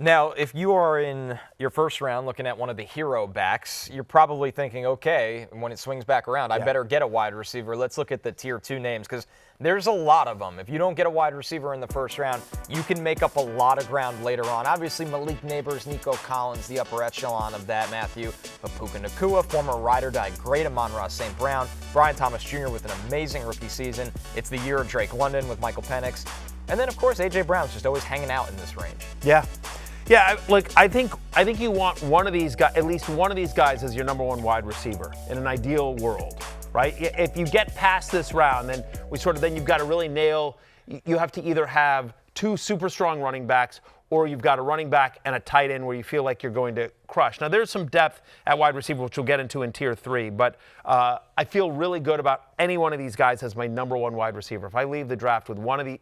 Now, if you are in your first round looking at one of the hero backs, you're probably thinking, okay, when it swings back around, I better get a wide receiver. Let's look at the tier 2 names because there's a lot of them. If you don't get a wide receiver in the first round, you can make up a lot of ground later on. Obviously, Malik Nabers, Nico Collins, the upper echelon of that, Matthew. But Puka Nacua, former ride-or-die great Amon-Ra St. Brown, Brian Thomas Jr. with an amazing rookie season. It's the year of Drake London with Michael Penix. And then, of course, A.J. Brown's just always hanging out in this range. Yeah. Yeah, look, I think you want one of these guys, at least one of these guys, as your number one wide receiver in an ideal world, right? If you get past this round, then you've got to really nail. You have to either have two super strong running backs, or you've got a running back and a tight end where you feel like you're going to crush. Now, there's some depth at wide receiver, which we'll get into in tier 3, but I feel really good about any one of these guys as my number one wide receiver. If I leave the draft with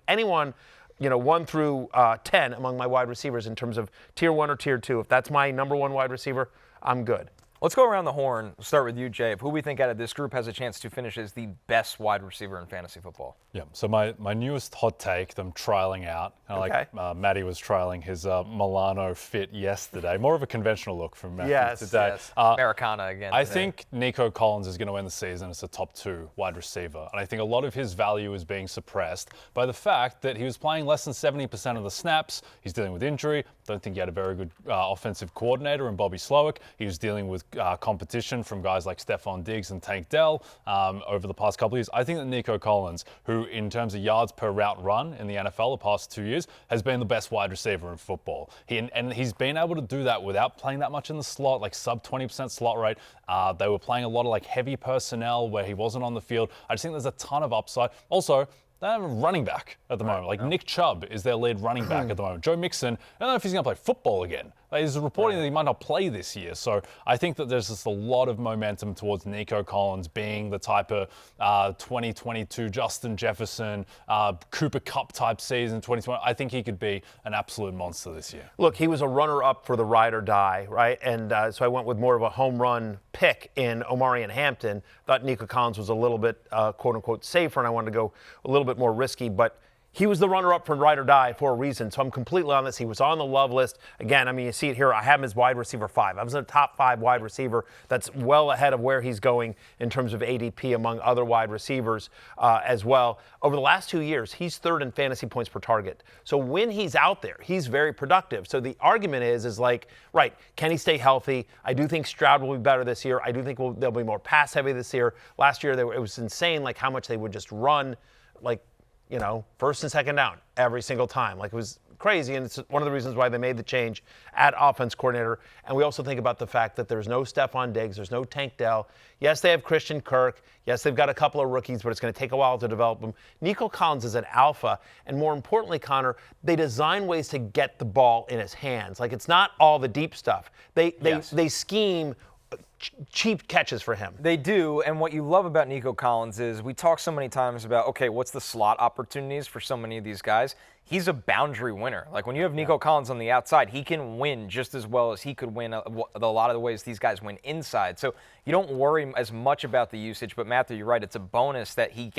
anyone. 1 through 10 among my wide receivers in terms of tier 1 or tier 2. If that's my number one wide receiver, I'm good. Let's go around the horn. We'll start with you, Jay. Who we think out of this group has a chance to finish as the best wide receiver in fantasy football? Yeah, so my newest hot take that I'm trialing out, like Matty was trialing his Milano fit yesterday. More of a conventional look from Matty today. Yes. Americana again I today. think Nico Collins is going to end the season as a top 2 wide receiver. And I think a lot of his value is being suppressed by the fact that he was playing less than 70% of the snaps. He's dealing with injury. Don't think he had a very good offensive coordinator in Bobby Slowick. He was dealing with competition from guys like Stephon Diggs and Tank Dell over the past couple of years. I think that Nico Collins, who in terms of yards per route run in the NFL the past 2 years, has been the best wide receiver in football. And he's been able to do that without playing that much in the slot, like sub 20% slot rate. They were playing a lot of like heavy personnel where he wasn't on the field. I just think there's a ton of upside. Also, they have a running back at the moment. Like Nick Chubb is their lead running back at the moment. Joe Mixon, I don't know if he's going to play football again. There's reporting that he might not play this year. So I think that there's just a lot of momentum towards Nico Collins being the type of 2022 Justin Jefferson, Cooper Kupp type season, 2020. I think he could be an absolute monster this year. Look, he was a runner-up for the ride or die, right? And so I went with more of a home run pick in Omari and Hampton. Thought Nico Collins was a little bit, quote-unquote, safer, and I wanted to go a little bit more risky. But he was the runner-up for ride or die for a reason. So I'm completely on this. He was on the love list. Again, I mean, you see it here. I have him as wide receiver 5. I was in a top 5 wide receiver. That's well ahead of where he's going in terms of ADP among other wide receivers as well. Over the last 2 years, he's 3rd in fantasy points per target. So when he's out there, he's very productive. So the argument is like, right, can he stay healthy? I do think Stroud will be better this year. I do think they'll be more pass heavy this year. Last year, it was insane, like how much they would just run, like, first and second down every single time. Like, it was crazy, and it's one of the reasons why they made the change at offense coordinator. And we also think about the fact that there's no Stephon Diggs, there's no Tank Dell. Yes, they have Christian Kirk. Yes, they've got a couple of rookies, but it's going to take a while to develop them. Nico Collins is an alpha, and more importantly, Connor, they design ways to get the ball in his hands. Like, it's not all the deep stuff. They scheme cheap catches for him. They do, and what you love about Nico Collins is we talk so many times about, okay, what's the slot opportunities for so many of these guys? He's a boundary winner. Like, when you have Nico Collins on the outside, he can win just as well as he could win a lot of the ways these guys win inside. So you don't worry as much about the usage, but Matthew, you're right, it's a bonus that he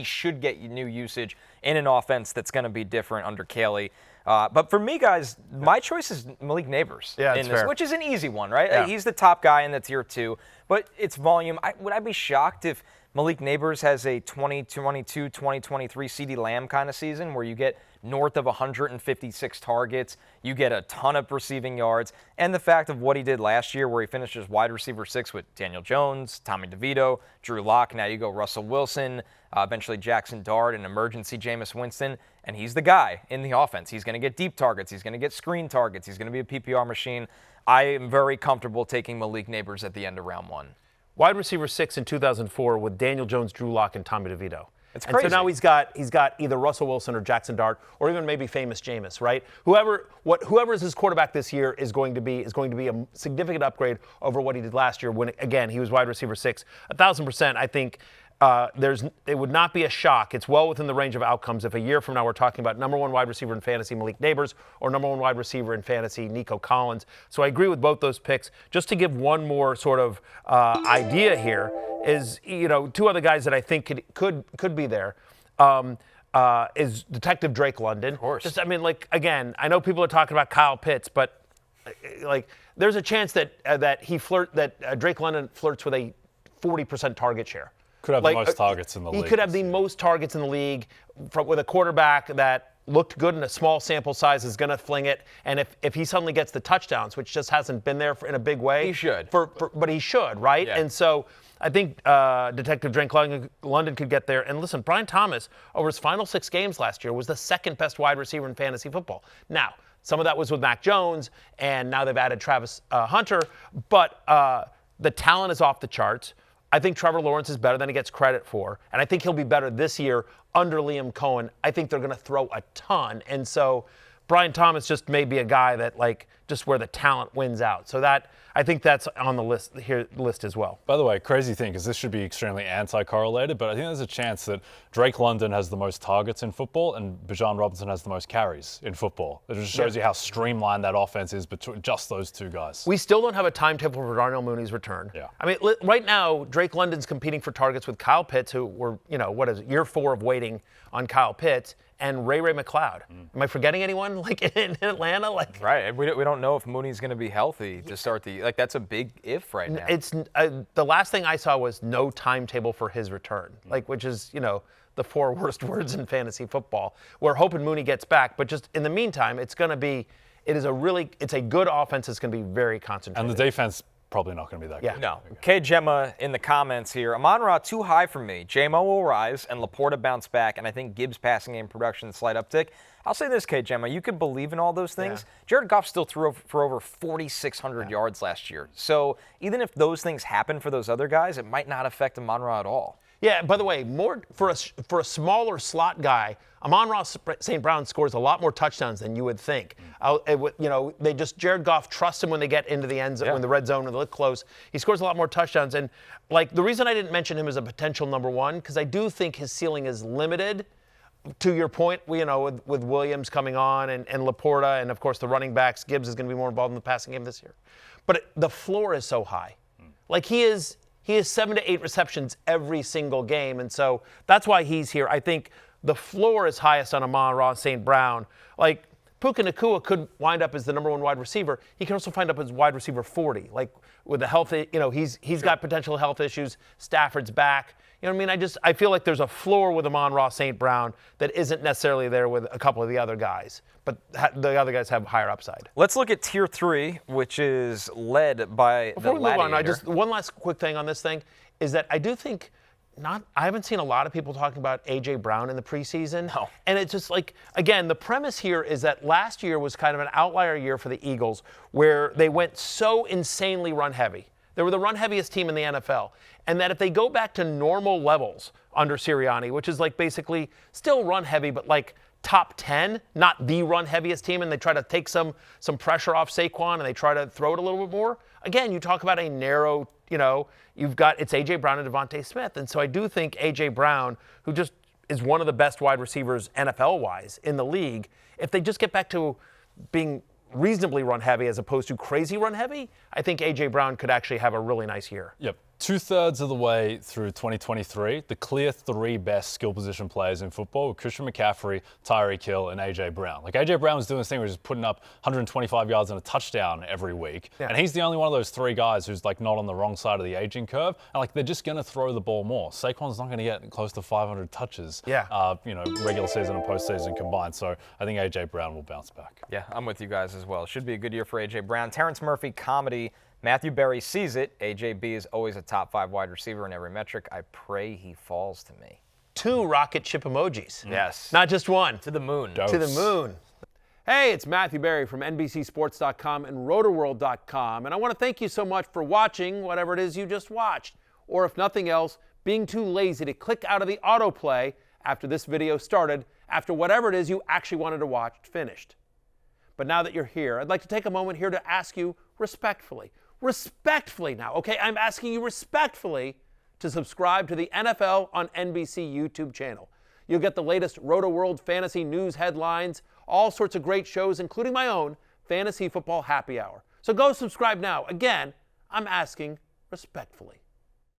should get new usage in an offense that's going to be different under Caley. But for me, guys, my choice is Malik Nabers, fair. Which is an easy one, right? Yeah. He's the top guy in the tier 2, but it's volume. Would I be shocked if Malik Nabers has a 2022, 2023 CeeDee Lamb kind of season where you get north of 156 targets, you get a ton of receiving yards, and the fact of what he did last year where he finished as wide receiver 6 with Daniel Jones, Tommy DeVito, Drew Lock, now you go Russell Wilson, eventually Jackson Dart, and emergency Jameis Winston, and he's the guy in the offense. He's going to get deep targets. He's going to get screen targets. He's going to be a PPR machine. I am very comfortable taking Malik Nabers at the end of round 1. Wide receiver 6 in 2004 with Daniel Jones, Drew Lock, and Tommy DeVito. It's crazy. And so now he's got either Russell Wilson or Jackson Dart, or even maybe famous Jameis, right? Whoever is his quarterback this year is going to be a significant upgrade over what he did last year when, again, he was wide receiver 6. 1,000%, I think. It would not be a shock. It's well within the range of outcomes if a year from now we're talking about number 1 wide receiver in fantasy Malik Nabers or number 1 wide receiver in fantasy Nico Collins. So I agree with both those picks. Just to give one more sort of idea here is, 2 other guys that I think could be there. is Detective Drake London. Of course. Just, I mean, like, again, I know people are talking about Kyle Pitts, but like, there's a chance that Drake London flirts with a 40% target share. Could have the most targets in the league. He could have the most targets in the league with a quarterback that looked good in a small sample size, is going to fling it. And if he suddenly gets the touchdowns, which just hasn't been there in a big way. He should. But he should, right? Yeah. And so I think Detective Drake London could get there. And listen, Brian Thomas, over his final 6 games last year, was the second best wide receiver in fantasy football. Now, some of that was with Mac Jones, and now they've added Travis Hunter. But the talent is off the charts. I think Trevor Lawrence is better than he gets credit for, and I think he'll be better this year under Liam Cohen. I think they're going to throw a ton, and so Brian Thomas just may be a guy that, like, just where the talent wins out. So that, I think that's on the list as well. By the way, crazy thing, because this should be extremely anti-correlated, but I think there's a chance that Drake London has the most targets in football and Bijan Robinson has the most carries in football. It just shows you how streamlined that offense is between just those two guys. We still don't have a timetable for Darnell Mooney's return. Yeah. I mean, right now, Drake London's competing for targets with Kyle Pitts, who were, year 4 of waiting on Kyle Pitts, and Ray McLeod. Am I forgetting anyone, like, in Atlanta? Like, Right. We don't know if Mooney's going to be healthy to start the – like, that's a big if right now. It's the last thing I saw was no timetable for his return, like, which is, the 4 worst words in fantasy football. We're hoping Mooney gets back, but just in the meantime, it's a good offense that's going to be very concentrated. And the defense probably not going to be that good. No. K. Gemma in the comments here. Amon-Ra too high for me. J-Mo will rise and Laporta bounce back, and I think Gibbs' passing game production slight uptick. I'll say this, K. Gemma, you could believe in all those things. Yeah. Jared Goff still threw for over 4,600 yards last year. So even if those things happen for those other guys, it might not affect Amon-Ra at all. Yeah, by the way, more for a smaller slot guy, Amon-Ra St. Brown scores a lot more touchdowns than you would think. Jared Goff trusts him when they get into the end zone, in the red zone, when they look close. He scores a lot more touchdowns. And, like, the reason I didn't mention him as a potential number 1, because I do think his ceiling is limited. To your point, with Williams coming on and Laporta and, of course, the running backs, Gibbs is going to be more involved in the passing game this year. But the floor is so high. Like, he has 7 to 8 receptions every single game, and so that's why he's here. I think the floor is highest on Amon-Ra St. Brown. Like, Puka Nacua could wind up as the number 1 wide receiver. He can also find up as wide receiver 40. Like, with the health, he's got potential health issues. Stafford's back. You know what I mean? I feel like there's a floor with Amon-Ra St. Brown that isn't necessarily there with a couple of the other guys. But the other guys have higher upside. Let's look at Tier 3, which is led by Before the we move Gladiator. on, one last quick thing on this thing is that I do think I haven't seen a lot of people talking about A.J. Brown in the preseason. No. And it's just like, again, the premise here is that last year was kind of an outlier year for the Eagles where they went so insanely run heavy. They were the run heaviest team in the NFL. And that if they go back to normal levels under Sirianni, which is like basically still run heavy, but like top 10, not the run heaviest team, and they try to take some pressure off Saquon and they try to throw it a little bit more. Again, you talk about a narrow, it's A.J. Brown and Devontae Smith. And so I do think A.J. Brown, who just is one of the best wide receivers NFL-wise in the league, if they just get back to being reasonably run heavy as opposed to crazy run heavy, I think A.J. Brown could actually have a really nice year. Yep. 2/3 of the way through 2023, the clear 3 best skill position players in football were Christian McCaffrey, Tyreek Hill, and A.J. Brown. Like, A.J. Brown was doing this thing where he's putting up 125 yards and a touchdown every week. Yeah. And he's the only one of those 3 guys who's, like, not on the wrong side of the aging curve. And, like, they're just going to throw the ball more. Saquon's not going to get close to 500 touches, regular season and postseason combined. So I think A.J. Brown will bounce back. Yeah, I'm with you guys as well. Should be a good year for A.J. Brown. Terrence Murphy, comedy. Matthew Berry sees it. AJB is always a top 5 wide receiver in every metric. I pray he falls to me. 2 rocket ship emojis. Yes. Not just 1. To the moon. To the moon. Hey, it's Matthew Berry from NBCSports.com and RotoWorld.com, and I want to thank you so much for watching whatever it is you just watched, or if nothing else, being too lazy to click out of the autoplay after this video started, after whatever it is you actually wanted to watch finished. But now that you're here, I'd like to take a moment here to ask you respectfully now, okay? I'm asking you respectfully to subscribe to the NFL on NBC YouTube channel. You'll get the latest Roto World fantasy news headlines, all sorts of great shows, including my own Fantasy Football Happy Hour. So go subscribe now. Again, I'm asking respectfully.